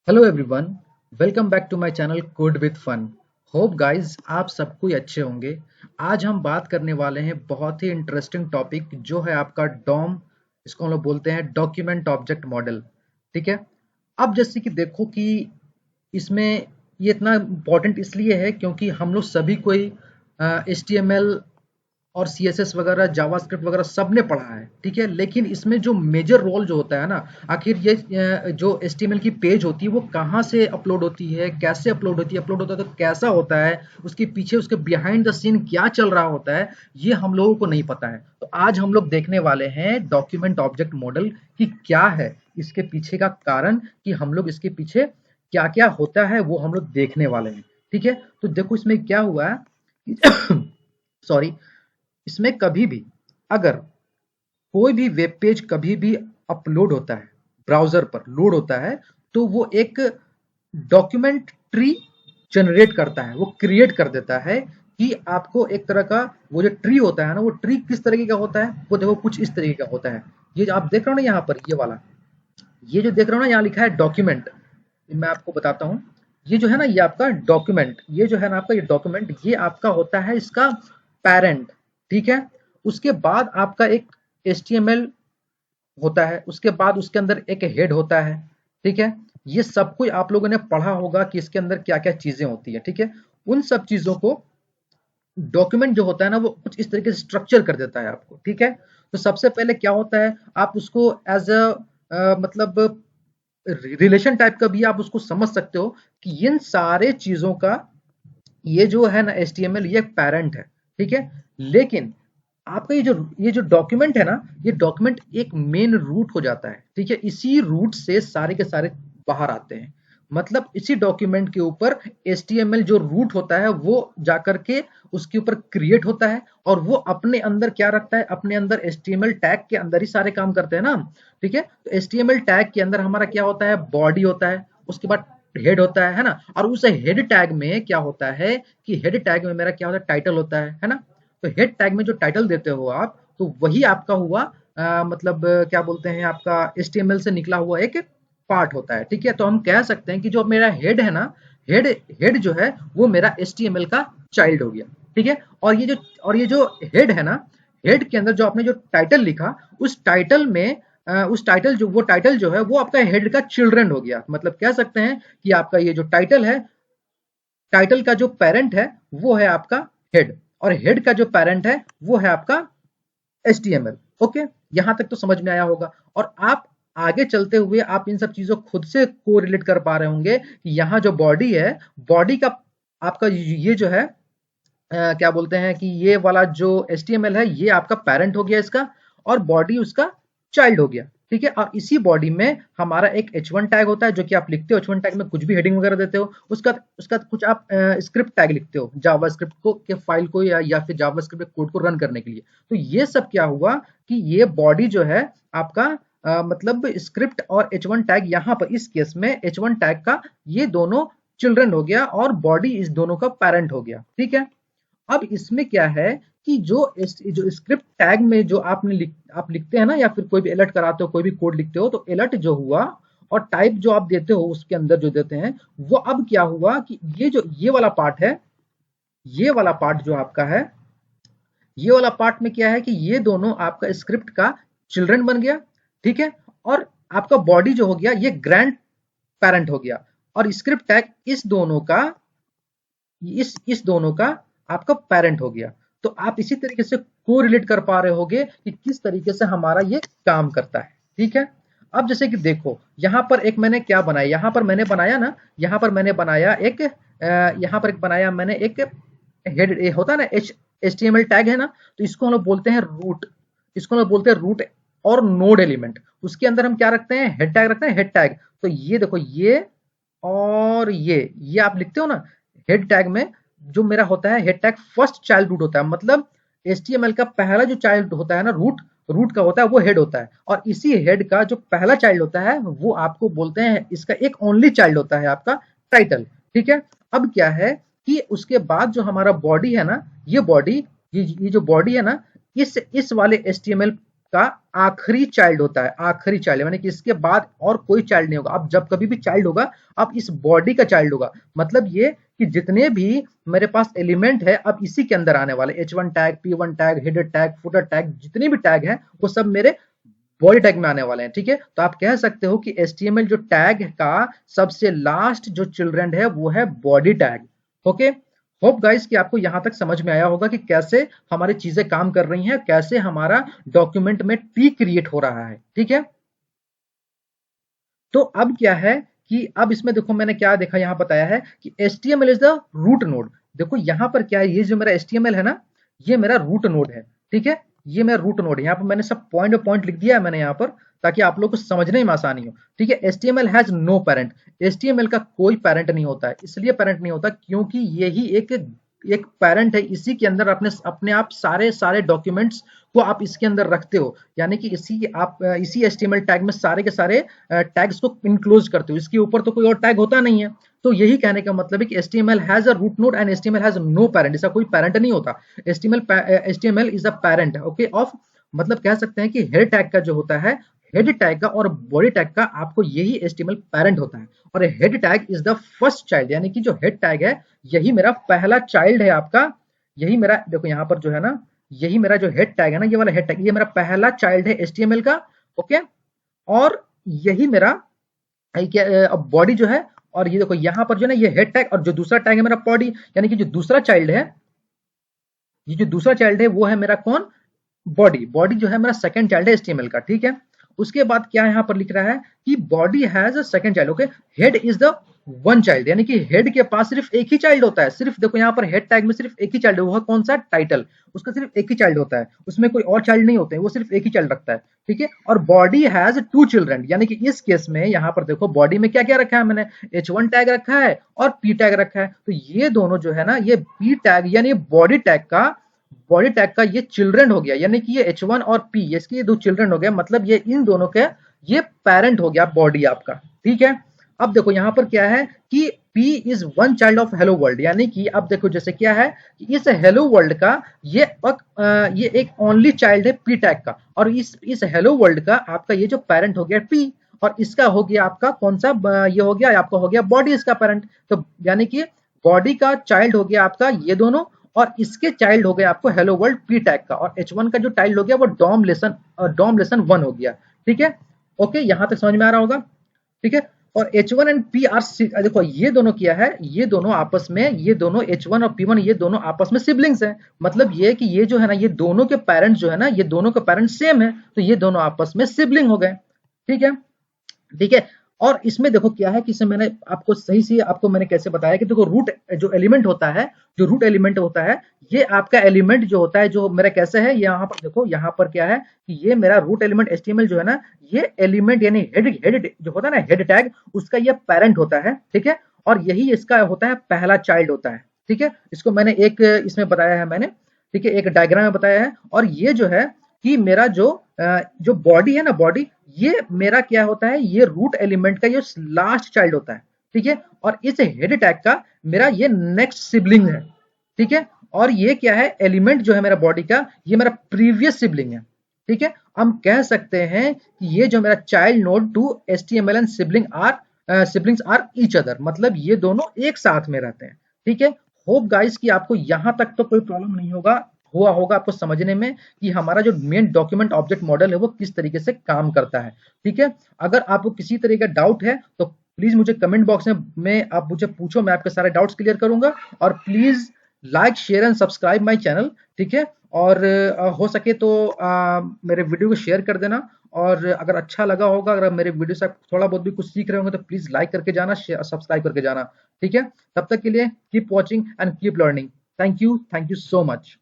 Hello everyone, welcome back to my channel code with fun. Hope guys आप सब कोई अच्छे होंगे। आज हम बात करने वाले हैं बहुत ही इंटरेस्टिंग टॉपिक जो है आपका डॉम। इसको हम लोग बोलते हैं डॉक्यूमेंट ऑब्जेक्ट मॉडल। ठीक है। अब जैसे कि देखो कि इसमें ये इतना इम्पोर्टेंट इसलिए है क्योंकि हम लोग सभी कोई HTML और CSS वगैरह जावास्क्रिप्ट वगैरह सबने पढ़ा है। ठीक है, लेकिन इसमें जो मेजर रोल जो होता है ना, आखिर ये जो HTML की पेज होती है वो कहाँ से अपलोड होती है, कैसे अपलोड होती है, अपलोड होता है तो कैसा होता है, उसके पीछे उसके बिहाइंड द सीन क्या चल रहा होता है, ये हम लोगों को नहीं पता है। तो आज हम लोग देखने वाले हैं डॉक्यूमेंट ऑब्जेक्ट मॉडल की क्या है, इसके पीछे का कारण, कि हम लोग इसके पीछे क्या क्या होता है वो हम लोग देखने वाले हैं। ठीक है, तो देखो इसमें क्या हुआ है सॉरी, इसमें कभी भी अगर कोई भी वेब पेज कभी भी अपलोड होता है, ब्राउजर पर लोड होता है, तो वो एक डॉक्यूमेंट ट्री जनरेट करता है, वो क्रिएट कर देता है कि आपको एक तरह का वो जो ट्री होता है ना, वो ट्री किस तरीके का होता है, वो देखो कुछ इस तरीके का होता है। ये जो आप देख रहे हो ना यहाँ पर, ये वाला, ये जो देख रहे हो ना यहाँ लिखा है डॉक्यूमेंट, मैं आपको बताता हूँ। ये जो है ना, ये आपका डॉक्यूमेंट, ये जो है ना आपका ये डॉक्यूमेंट, ये आपका होता है इसका पेरेंट। ठीक है, उसके बाद आपका एक HTML होता है, उसके बाद उसके अंदर एक हेड होता है। ठीक है, ये सब कुछ आप लोगों ने पढ़ा होगा कि इसके अंदर क्या क्या चीजें होती है। ठीक है, उन सब चीजों को डॉक्यूमेंट जो होता है ना वो कुछ इस तरीके से स्ट्रक्चर कर देता है आपको। ठीक है, तो सबसे पहले क्या होता है, आप उसको एज अ मतलब रिलेशन टाइप का भी आप उसको समझ सकते हो कि इन सारे चीजों का ये जो है ना HTML, ये पेरेंट है। ठीक है, लेकिन आपका ये जो डॉक्यूमेंट है ना, ये डॉक्यूमेंट एक मेन रूट हो जाता है। ठीक है, इसी रूट से सारे के सारे बाहर आते हैं। मतलब इसी डॉक्यूमेंट के ऊपर HTML जो रूट होता है वो जाकर के उसके ऊपर क्रिएट होता है, और वो अपने अंदर क्या रखता है, अपने अंदर HTML टैग के अंदर ही सारे काम करते हैं ना। ठीक है, तो HTML टैग के अंदर हमारा क्या होता है, बॉडी होता है, उसके बाद हेड होता है ना, और उस हेड टैग में क्या होता है कि हेड टैग में मेरा क्या होता है, टाइटल होता है ना। तो हेड टैग में जो टाइटल देते हो आप, तो वही आपका हुआ मतलब क्या बोलते हैं, आपका HTML से निकला हुआ एक पार्ट होता है। ठीक है, तो हम कह सकते हैं कि जो मेरा हेड है ना, हेड हेड जो है वो मेरा HTML का चाइल्ड हो गया। ठीक है, और ये जो हेड है ना, हेड के अंदर जो आपने जो टाइटल लिखा, उस टाइटल में उस टाइटल जो वो टाइटल जो है वो आपका हेड का चिल्ड्रन हो गया। मतलब कह सकते हैं कि आपका ये जो टाइटल है, टाइटल का जो पेरेंट है वो है आपका हेड, और हेड का जो पेरेंट है वो है आपका HTML। ओके, यहां तक तो समझ में आया होगा। और आप आगे चलते हुए आप इन सब चीजों खुद से को रिलेट कर पा रहे होंगे कि यहाँ जो बॉडी है, बॉडी का आपका ये जो है क्या बोलते हैं कि ये वाला जो HTML है ये आपका पेरेंट हो गया इसका, और बॉडी उसका चाइल्ड हो गया। ठीक है, और इसी बॉडी में हमारा एक H1 टैग होता है जो कि आप लिखते हो, H1 टैग में कुछ भी हेडिंग वगैरह देते हो, उसका उसका कुछ आप स्क्रिप्ट टैग लिखते हो जावास्क्रिप्ट को के फाइल को, या फिर जावास्क्रिप्ट कोड को रन करने के लिए। तो ये सब क्या हुआ कि ये बॉडी जो है आपका मतलब स्क्रिप्ट और H1 टैग, यहाँ पर इस केस में H1 टैग का ये दोनों चिल्ड्रन हो गया और बॉडी इस दोनों का पेरेंट हो गया। ठीक है, अब इसमें क्या है कि जो स्क्रिप्ट टैग में जो आप लिखते हैं ना, या फिर कोई भी अलर्ट कराते हो, कोई भी कोड लिखते हो, तो अलर्ट जो हुआ और टाइप जो आप देते हो उसके अंदर जो देते हैं, वो अब क्या हुआ कि ये वाला पार्ट है, ये वाला पार्ट जो आपका है, ये वाला पार्ट में क्या है कि ये दोनों आपका स्क्रिप्ट का चिल्ड्रन बन गया। ठीक है, और आपका बॉडी जो हो गया ये ग्रैंड पेरेंट हो गया, और स्क्रिप्ट टैग इस दोनों का आपका पेरेंट हो गया। तो आप इसी तरीके से को रिलेट कर पा रहे होगे कि किस तरीके से हमारा ये काम करता है। ठीक है, अब जैसे कि देखो यहाँ पर एक मैंने क्या बनाया, यहाँ पर मैंने बनाया ना, यहाँ पर मैंने बनाया एक यहाँ पर एक बनाया मैंने एक हेड, होता है ना HTML टैग है ना, तो इसको हम लोग बोलते हैं रूट, इसको हम लोग बोलते हैं रूट और नोड एलिमेंट। उसके अंदर हम क्या रखते हैं, हेड टैग रखते हैं, हेड टैग। तो ये देखो, ये और ये आप लिखते हो ना, हेड टैग में जो मेरा होता है head tag first child root होता है, मतलब HTML का पहला जो चाइल्ड होता है ना, रूट रूट का होता है वो हेड होता है, और इसी हेड का जो पहला चाइल्ड होता है वो आपको बोलते हैं, इसका एक ओनली चाइल्ड होता है आपका टाइटल। ठीक है, अब क्या है कि उसके बाद जो हमारा बॉडी है ना, ये बॉडी, ये जो बॉडी है ना, इस वाले HTML का आखिरी चाइल्ड होता है, आखिरी चाइल्ड यानी कि इसके बाद और कोई चाइल्ड नहीं होगा। अब जब कभी भी चाइल्ड होगा अब इस बॉडी का चाइल्ड होगा, मतलब ये कि जितने भी मेरे पास एलिमेंट है अब इसी के अंदर आने वाले, H1 tag, P1 tag, header tag, footer tag, जितने भी टैग हैं वो सब मेरे बॉडी टैग में आने वाले हैं। ठीक है, तो आप कह सकते हो कि HTML जो टैग का सबसे लास्ट जो चिल्ड्रन है वो है body tag. Okay, hope guys कि आपको यहां तक समझ में आया होगा कि कैसे हमारी चीजें काम कर रही हैं, कैसे हमारा डॉक्यूमेंट में टी क्रिएट हो रहा है। ठीक है, तो अब क्या है कि अब इसमें देखो मैंने क्या देखा, यहां बताया है कि HTML is the root node. देखो यहां पर क्या है, ये जो मेरा HTML है ना, ये मेरा रूट नोड है। ठीक है, ये मेरा रूट नोड है। यहाँ पर मैंने सब पॉइंट पॉइंट लिख दिया है मैंने यहाँ पर, ताकि आप लोग को समझने में आसानी हो। ठीक है, HTML has no parent. HTML का कोई पेरेंट नहीं होता है, इसलिए पेरेंट नहीं होता क्योंकि यही एक एक पेरेंट है, इसी के अंदर अपने अपने आप सारे सारे डॉक्यूमेंट्स को आप इसके अंदर रखते हो, यानी कि इसी HTML टैग में सारे के सारे टैग्स को इनक्लोज करते हो, इसके ऊपर तो कोई और टैग होता नहीं है। तो यही कहने का मतलब है कि HTML has a root node and HTML has no parent, इसका कोई पेरेंट नहीं होता। HTML is a parent okay of, मतलब कह सकते हैं कि हेड टैग का जो होता है, हेड टैग का और बॉडी टैग का आपको यही HTML पेरेंट होता है। और head tag is the first child, यानी कि जो हेड टैग है यही मेरा पहला चाइल्ड है आपका। यही मेरा देखो यहाँ पर जो है ना, यही मेरा जो हेड टैग है ना, ये वाला हेड टैग, ये मेरा पहला चाइल्ड है HTML का। ओके, और यही मेरा बॉडी जो है, और ये देखो यहाँ पर जो है ना ये हेड टैग, और जो दूसरा टैग है मेरा बॉडी, यानी कि जो दूसरा चाइल्ड है, ये जो दूसरा चाइल्ड है वो है मेरा कौन, बॉडी। बॉडी जो है मेरा सेकंड चाइल्ड है HTML का। ठीक है, उसके बाद क्या यहाँ पर लिख रहा है कि body has a second child. Okay, head is the one child, यानी कि हेड के पास सिर्फ एक ही चाइल्ड होता है। सिर्फ देखो यहाँ पर हेड टैग में सिर्फ एक ही चाइल्ड है, वो है कौन सा, टाइटल। उसका सिर्फ एक ही चाइल्ड होता है, उसमें कोई और चाइल्ड नहीं होते हैं, वो सिर्फ एक ही चाइल्ड रखता है। ठीक है, और बॉडी हैज टू चिल्ड्रन, यानी कि इस केस में यहाँ पर देखो बॉडी में क्या क्या रखा है मैंने, H1 टैग रखा है और P टैग रखा है। तो ये दोनों जो है ना, ये P टैग यानी बॉडी टैग का ये चिल्ड्रन हो गया, यानी कि ये H1 और P, इसके ये दो चिल्ड्रन हो गए, मतलब ये इन दोनों के ये पेरेंट हो गया बॉडी आपका। ठीक है, अब देखो यहाँ पर क्या है कि P is one child of hello world, यानी कि अब देखो जैसे क्या है कि इस हेलो वर्ल्ड का ये एक ओनली चाइल्ड है P टैग का, और इस हेलो वर्ल्ड का आपका ये जो पेरेंट हो गया P, और इसका हो गया आपका कौन सा, ये हो गया आपका हो गया बॉडी इसका पेरेंट। तो यानी कि बॉडी का चाइल्ड हो गया आपका ये दोनों, और इसके चाइल्ड हो गया आपको हेलो वर्ल्ड P टैग का, और H1 का जो चाइल्ड हो गया वो डॉम लेसन 1 हो गया। ठीक है, ओके, यहां तक समझ में आ रहा होगा। ठीक है, और H1 एंड P आर, देखो ये दोनों क्या है, ये दोनों आपस में, ये दोनों H1 और P1 ये दोनों आपस में सिबलिंग्स हैं। मतलब ये कि ये जो है ना, ये दोनों के पेरेंट्स जो है ना, ये दोनों के पेरेंट्स सेम है, तो ये दोनों आपस में सिबलिंग हो गए। ठीक है, ठीक है, और इसमें देखो क्या है कि इसमें मैंने आपको सही से आपको मैंने कैसे बताया कि देखो रूट जो एलिमेंट होता है, जो रूट एलिमेंट होता है, ये आपका एलिमेंट जो होता है, जो मेरा कैसे है, यहाँ पर देखो, यहाँ पर क्या है कि ये मेरा रूट एलिमेंट HTML जो है ना, ये एलिमेंट यानी हेड जो होता है ना, हेड टैग, उसका ये पेरेंट होता है। ठीक है, और यही इसका होता है पहला चाइल्ड होता है। ठीक है, इसको मैंने एक इसमें बताया है मैंने, ठीक है, एक डायग्राम में बताया है। और ये जो है कि मेरा जो बॉडी है ना, बॉडी, ये मेरा क्या होता है, ये रूट एलिमेंट का ये लास्ट चाइल्ड होता है। ठीक है, और इस हेड टैग का मेरा ये नेक्स्ट सिबलिंग है। ठीक है, और ये क्या है, एलिमेंट जो है मेरा बॉडी का, ये मेरा प्रीवियस सिबलिंग है। ठीक है, हम कह सकते हैं कि ये जो मेरा child node to HTML and siblings are each other, मतलब ये दोनों एक साथ में रहते हैं। ठीक है, होप गाइस कि आपको यहां तक तो कोई प्रॉब्लम नहीं हुआ होगा आपको समझने में कि हमारा जो मेन डॉक्यूमेंट ऑब्जेक्ट मॉडल है वो किस तरीके से काम करता है। ठीक है, अगर आपको किसी तरह का डाउट है तो प्लीज मुझे कमेंट बॉक्स में आप मुझे पूछो, मैं आपके सारे डाउट्स क्लियर करूंगा। और please like share and subscribe my channel. ठीक है, और हो सके तो मेरे वीडियो को शेयर कर देना, और अगर अच्छा लगा होगा, अगर मेरे वीडियो से थोड़ा बहुत भी कुछ सीख रहे होंगे तो प्लीज लाइक करके जाना, सब्सक्राइब करके जाना। ठीक है, तब तक के लिए keep watching and keep learning. Thank you so much.